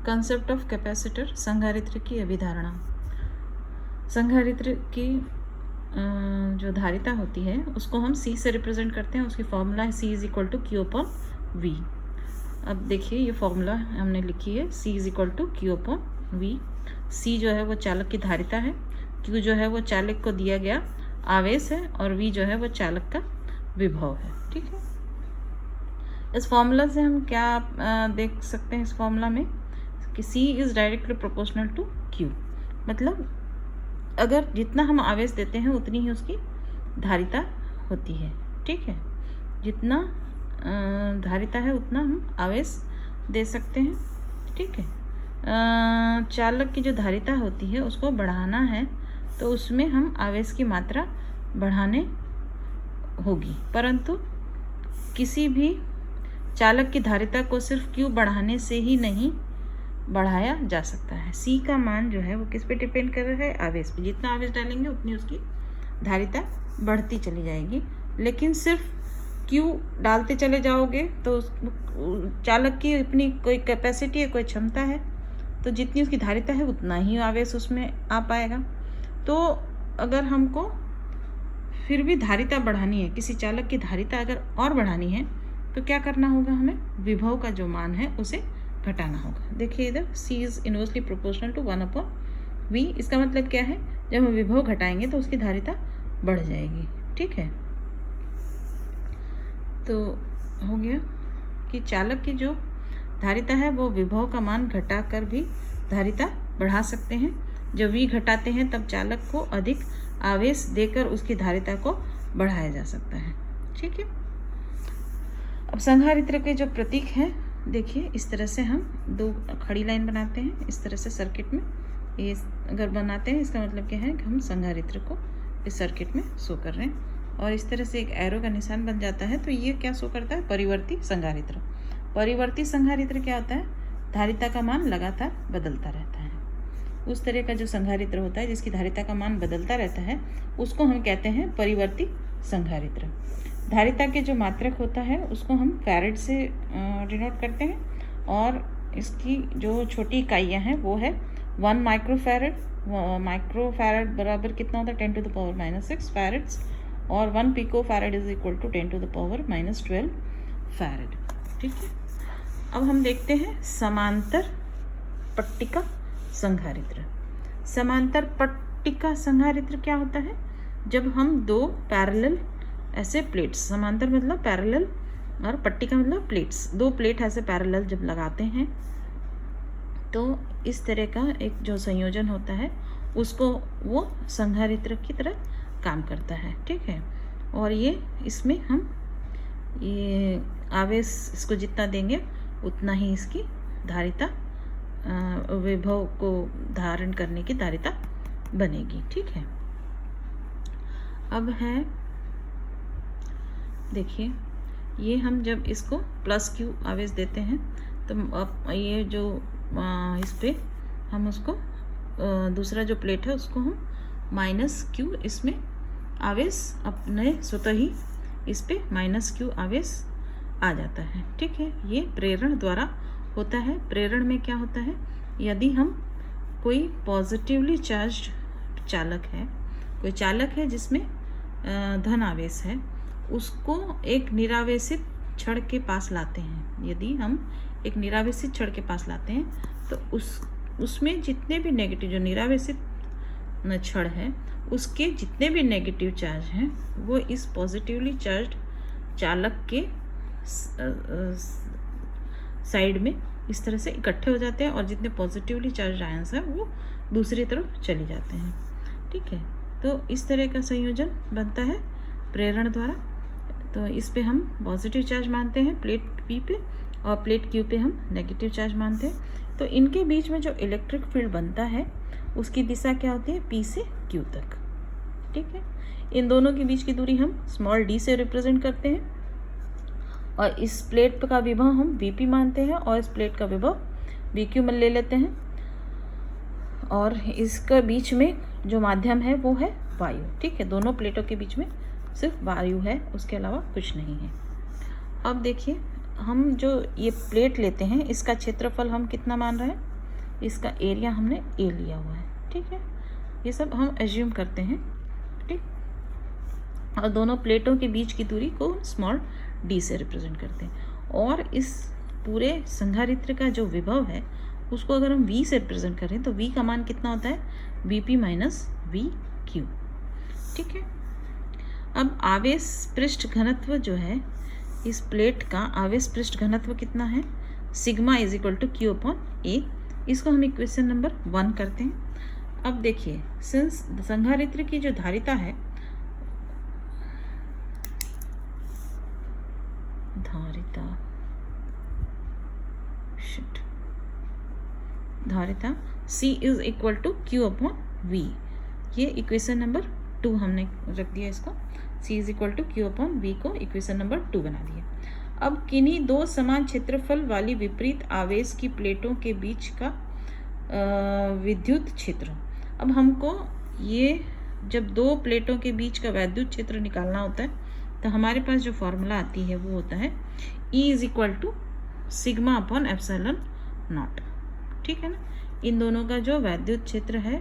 Concept of capacitor, संधारित्र की अभिधारणा। संधारित्र की जो धारिता होती है उसको हम C से रिप्रेजेंट करते हैं। उसकी फॉर्मूला है C is equal to Q upon V। अब देखिए ये फॉर्मूला हमने लिखी है, C is equal to Q upon V। C जो है वो चालक की धारिता है, Q जो है वो चालक को दिया गया आवेश है, और V जो है वो चालक का विभव है। ठीक है, इस फॉर्मूला से हम क्या देख सकते हैं इस फॉर्मूला में कि C is directly proportional to Q। मतलब अगर जितना हम आवेश देते हैं उतनी ही उसकी धारिता होती है। ठीक है, जितना धारिता है उतना हम आवेश दे सकते हैं। ठीक है, चालक की जो धारिता होती है उसको बढ़ाना है तो उसमें हम आवेश की मात्रा बढ़ाने होगी, परंतु किसी भी चालक की धारिता को सिर्फ Q बढ़ाने से ही नहीं बढ़ाया जा सकता है। C का मान जो है वो किस पे डिपेंड कर रहा है? आवेश पे। जितना आवेश डालेंगे उतनी उसकी धारिता बढ़ती चली जाएगी। लेकिन सिर्फ Q डालते चले जाओगे तो चालक की अपनी कोई कैपेसिटी है, कोई क्षमता है, तो जितनी उसकी धारिता है उतना ही आवेश उसमें आ पाएगा। तो अगर हमको फिर भी धारिता बढ़ानी है, किसी चालक की धारिता अगर और बढ़ानी है तो क्या करना होगा? हमें विभव का जो मान है उसे घटाना होगा। देखिए इधर C is inversely proportional to 1 upon V। इसका मतलब क्या है? जब हम विभव घटाएंगे तो उसकी धारिता बढ़ जाएगी। ठीक है, तो हो गया कि चालक की जो धारिता है वो विभव का मान घटाकर भी धारिता बढ़ा सकते हैं। जब V घटाते हैं तब चालक को अधिक आवेश देकर उसकी धारिता को बढ़ाया जा सकता है। ठीक है, अब संधारित्र के जो प्रतीक हैं देखिए, इस तरह से हम दो खड़ी लाइन बनाते हैं। इस तरह से सर्किट में ये अगर बनाते हैं इसका मतलब क्या है कि हम संधारित्र को इस सर्किट में शो कर रहे हैं। और इस तरह से एक एरो का निशान बन जाता है तो ये क्या शो करता है? परिवर्ती संधारित्र। परिवर्ती संधारित्र क्या होता है? धारिता का मान लगातार बदलता रहता है। उस तरह का जो संधारित्र होता है जिसकी धारिता का मान बदलता रहता है उसको हम कहते हैं परिवर्ती संधारित्र। धारिता के जो मात्रक होता है उसको हम फैरेड से डिनोट करते हैं, और इसकी जो छोटी इकाइयाँ हैं वो है 1 माइक्रोफैरड। माइक्रोफैरड बराबर कितना होता है? 10 to the power -6 फैरड्स, और 1 picofarad is equal to 10 to the power -12 farad. ठीक है, अब हम देखते हैं समांतर पट्टिका संधारित्र। समांतर पट्टिका संधारित्र क्या होता है? जब हम दो पैरेलल ऐसे प्लेट्स, समांतर मतलब पैरेलल और पट्टिका मतलब प्लेट्स, दो प्लेट ऐसे पैरेलल जब लगाते हैं तो इस तरह का एक जो संयोजन होता है उसको वो संधारित्र की तरह काम करता है। ठीक है, और ये इसमें हम ये आवेश इसको जितना देंगे उतना ही इसकी धारिता विभव को धारण करने की धारिता बनेगी। ठीक है, अब है देखिए, ये हम जब इसको +Q आवेश देते हैं तो अब ये जो इस पे हम उसको दूसरा जो प्लेट है उसको हम -Q इसमें आवेश अपने स्वतः ही इस पे -Q आवेश आ जाता है। ठीक है, ये प्रेरण द्वारा होता है। प्रेरण में क्या होता है? यदि हम कोई पॉजिटिवली चार्ज्ड चालक है, कोई चालक है जिसमें धन आवेश है, उसको एक निरावेशित छड़ के पास लाते हैं। यदि हम एक निरावेशित छड़ के पास लाते हैं तो उसमें जितने भी नेगेटिव, जो निरावेशित छड़ है उसके जितने भी नेगेटिव चार्ज हैं वो इस पॉजिटिवली चार्ज्ड चालक के साइड में इस तरह से इकट्ठे हो जाते हैं, और जितने पॉजिटिवली चार्ज आयंस हैं वो दूसरी तरफ चले जाते हैं। ठीक है, तो इस तरह का संयोजन बनता है प्रेरण द्वारा। तो इस पे हम पॉजिटिव चार्ज मानते हैं प्लेट P पे, और प्लेट Q पे हम नेगेटिव चार्ज मानते हैं। तो इनके बीच में जो इलेक्ट्रिक फील्ड बनता है उसकी दिशा क्या होती है? P से Q तक। ठीक है, इन दोनों के बीच की दूरी हम d से रिप्रेजेंट करते हैं, और इस प्लेट का विभव हम Vp मानते हैं और इस प्लेट का विभव Vq में ले लेते हैं, और इसका बीच में जो माध्यम है वो है वायु। ठीक है, दोनों प्लेटों के बीच में सिर्फ वायु है, उसके अलावा कुछ नहीं है। अब देखिए, हम जो ये प्लेट लेते हैं इसका क्षेत्रफल हम कितना मान रहे हैं? इसका एरिया हमने ए लिया हुआ है, ठीक है। ये सब हम एज्यूम करते हैं, ठीक। और दोनों प्लेटों के बीच की दूरी को स्मॉल डी से रिप्रेजेंट करते हैं। और इस पूरे संधारित्र का जो विभव है उसको अगर हम v से रिप्रेजेंट करें तो v का मान कितना होता है, Vp माइनस VQ, ठीक है। अब आवेश पृष्ठ घनत्व जो है, इस प्लेट का आवेश पृष्ठ घनत्व कितना है, sigma is equal to Q upon A। इसको हम इक्वेशन नंबर 1 करते हैं। अब देखिए, सिंस संधारित्र की जो धारिता है, धारिता C is equal to Q upon V, ये इक्वेशन नंबर 2 हमने रख दिया इसको। C is equal to Q upon V को इक्वेशन नंबर 2 बना दिया। अब किन्हीं दो समान क्षेत्रफल वाली विपरीत आवेश की प्लेटों के बीच का विद्युत क्षेत्र। अब हमको ये जब दो प्लेटों के बीच का विद्युत क्षेत्र निकालना होता है तो हमारे पास जो फॉर्मूला आती है वो होता है E is equal to sigma upon epsilon not, ठीक है ना। इन दोनों का जो विद्युत क्षेत्र है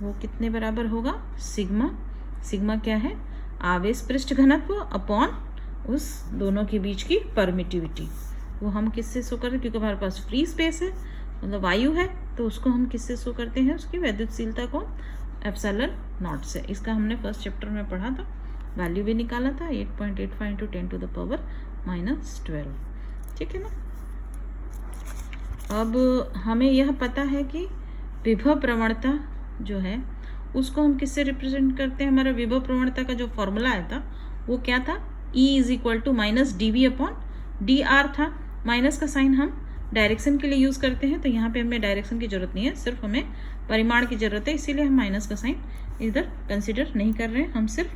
वो कितने बराबर होगा, सिग्मा क्या है, आवेश पृष्ठ घनत्व अपॉन उस दोनों के बीच की परमिटिविटी। वो हम किससे शो करते हैं, क्योंकि हमारे पास फ्री स्पेस है, मतलब वायु है, तो उसको हम किससे शो करते हैं, उसकी विद्युतशीलता को एप्सिलॉन नॉट से। इसका हमने फर्स्ट चैप्टर में पढ़ा था, वैल्यू भी निकाला था 8.85 इंटू 10 टू द पावर -12, ठीक है ना। अब हमें यह पता है कि विभव प्रवणता जो है उसको हम किससे रिप्रेजेंट करते हैं। हमारा विभव प्रवणता का जो फॉर्मूला आया था वो क्या था, E is equal to minus DV upon DR था। माइनस का साइन हम डायरेक्शन के लिए यूज़ करते हैं, तो यहाँ पे हमें डायरेक्शन की जरूरत नहीं है, सिर्फ हमें परिमाण की जरूरत है, इसीलिए हम माइनस का साइन इधर कंसिडर नहीं कर रहे हैं, हम सिर्फ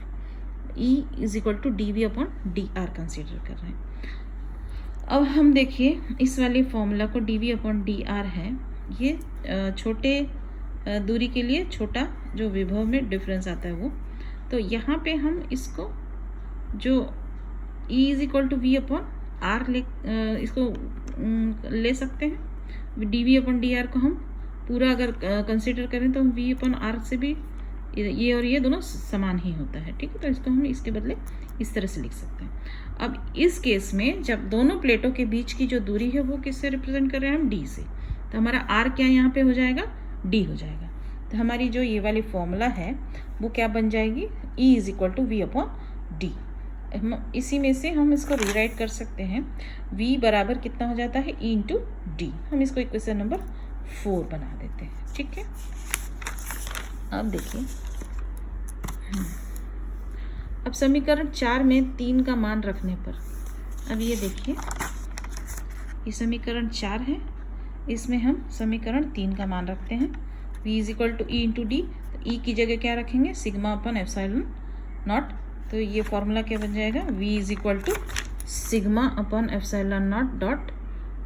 E is equal to DV upon DR consider कर रहे हैं। अब हम देखिए इस वाले फॉर्मूला को, DV अपॉन DR है, ये छोटे दूरी के लिए छोटा जो विभव में डिफरेंस आता है वो, तो यहाँ पे हम इसको जो E is equal to V upon R इसको ले सकते हैं। DV अपॉन DR को हम पूरा अगर कंसिडर करें तो हम V अपॉन R से भी ये और ये दोनों समान ही होता है, ठीक है। तो इसको हम इसके बदले इस तरह से लिख सकते हैं। अब इस केस में जब दोनों प्लेटों के बीच की जो दूरी है वो किससे रिप्रेजेंट कर रहे हैं हम, D से, तो हमारा R क्या यहाँ पे हो जाएगा, D हो जाएगा। तो हमारी जो ये वाली फॉर्मूला है वो क्या बन जाएगी, E is equal to V upon D। इसी में से हम इसको रीराइट कर सकते हैं, V बराबर कितना हो जाता है, E इंटू D। हम इसको इक्वेशन नंबर 4 बना देते हैं, ठीक है। अब देखिए, अब समीकरण 4 में 3 का मान रखने पर, अब ये देखिए ये समीकरण 4 है, इसमें हम समीकरण 3 का मान रखते हैं, V is equal to E into D। तो E की जगह क्या रखेंगे, सिग्मा अपन एप्सिलॉन नॉट। तो ये फॉर्मूला क्या बन जाएगा, V is equal to sigma upon epsilon not dot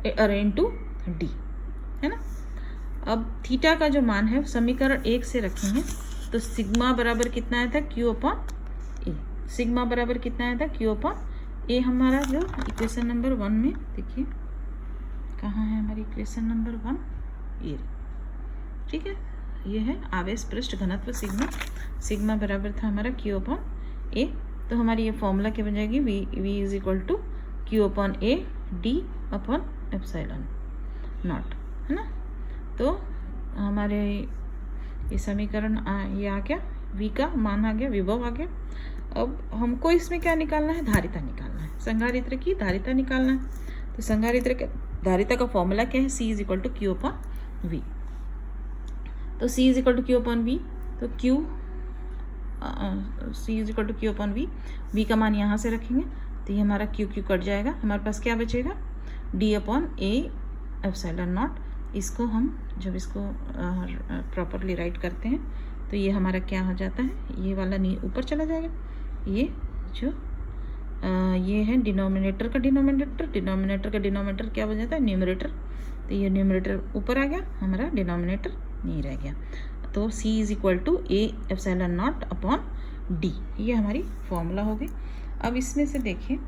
into D, है ना। अब थीटा का जो मान है समीकरण 1 से रखेंगे, तो सिग्मा बराबर कितना आया था, Q अपॉन A। सिग्मा बराबर कितना आया था, Q अपॉन A। हमारा जो इक्वेशन नंबर 1 में देखिए कहाँ है हमारी इक्वेशन नंबर 1, ये, ठीक है। ये है आवेश पृष्ठ घनत्व सिग्मा बराबर था हमारा Q अपॉन A। तो हमारी ये फॉर्मूला क्या बन जाएगी, V is equal to Q upon A D upon epsilon not, है ना। तो हमारे ये समीकरण ये आ गया, V का मान आ गया, विभव आ गया। अब हमको इसमें क्या निकालना है, धारिता निकालना है, संधारित्र की धारिता निकालना है। तो संधारित्र के धारिता का फॉर्मूला क्या है, C is equal to Q upon V। तो C is equal to Q upon V, तो C is equal to Q upon V का मान यहाँ से रखेंगे तो ये हमारा Q कट जाएगा, हमारे पास क्या बचेगा, D upon A epsilon not. इसको हम जब इसको प्रॉपरली राइट करते हैं तो ये हमारा क्या हो जाता है, ये वाला ऊपर चला जाएगा, ये जो ये है डिनोमिनेटर का डिनोमिनेटर क्या बन जाता है, न्यूमरेटर। तो ये न्यूमरेटर ऊपर आ गया, हमारा डिनोमिनेटर नहीं रह गया। तो C is equal to A epsilon not upon D, ये हमारी फॉर्मूला हो गई। अब इसमें से देखिए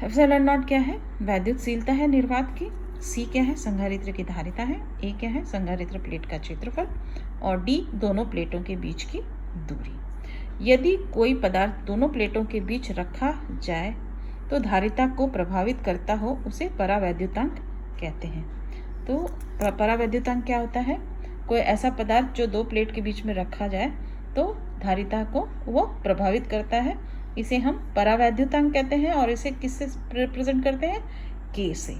एप्सिलॉन नॉट क्या है, वैद्युतशीलता है निर्वात की, सी क्या है, संधारित्र की धारिता है, ए क्या है, संधारित्र प्लेट का क्षेत्रफल, और डी दोनों प्लेटों के बीच की दूरी। यदि कोई पदार्थ दोनों प्लेटों के बीच रखा जाए तो धारिता को प्रभावित करता हो उसे परावैद्युतांक कहते हैं। तो परावैद्युतांक क्या होता है, कोई ऐसा पदार्थ जो दो प्लेट के बीच में रखा जाए तो धारिता को वो प्रभावित करता है, इसे हम परावैद्युतांक कहते हैं। और इसे किससे रिप्रेजेंट करते हैं, के से।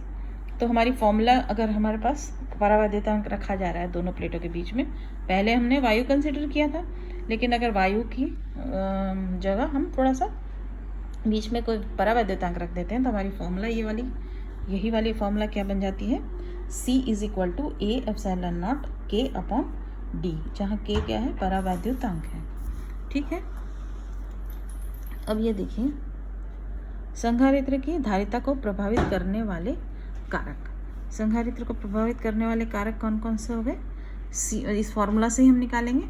तो हमारी फॉर्मूला, अगर हमारे पास परावैद्युतांक रखा जा रहा है दोनों प्लेटों के बीच में, पहले हमने वायु कंसिडर किया था, लेकिन अगर वायु की जगह हम थोड़ा सा बीच में कोई परावैद्युतांक रख देते हैं तो हमारी फॉर्मूला यही वाली फॉर्मूला क्या बन जाती है, C is equal to A epsilon not K upon D, जहाँ K क्या है, परावैद्युतांक है। ठीक है, अब ये देखिए संधारित्र की धारिता को प्रभावित करने वाले कारक। संधारित्र को प्रभावित करने वाले कारक कौन कौन से हो गए, C इस फॉर्मूला से ही हम निकालेंगे।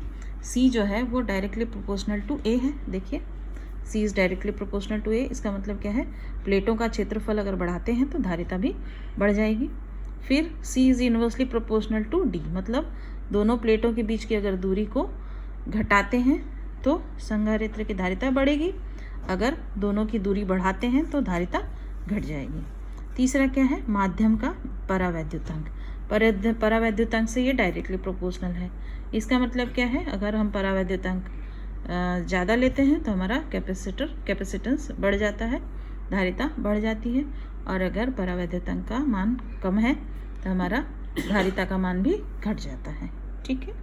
C जो है वो डायरेक्टली प्रोपोर्शनल टू A है। देखिए C is directly proportional to A, इसका मतलब क्या है, प्लेटों का क्षेत्रफल अगर बढ़ाते हैं तो धारिता भी बढ़ जाएगी। फिर C is inversely proportional to D, मतलब दोनों प्लेटों के बीच की अगर दूरी को घटाते हैं तो संधारित्र की धारिता बढ़ेगी, अगर दोनों की दूरी बढ़ाते हैं तो धारिता घट जाएगी। तीसरा क्या है, माध्यम का परावैद्युतांक। परावैद्युतांक से ये डायरेक्टली प्रोपोर्शनल है। इसका मतलब क्या है, अगर हम परावैद्युतांक ज़्यादा लेते हैं तो हमारा कैपेसिटेंस बढ़ जाता है, धारिता बढ़ जाती है, और अगर परावैद्युतांक का मान कम है तो हमारा धारिता का मान भी घट जाता है। ठीक है।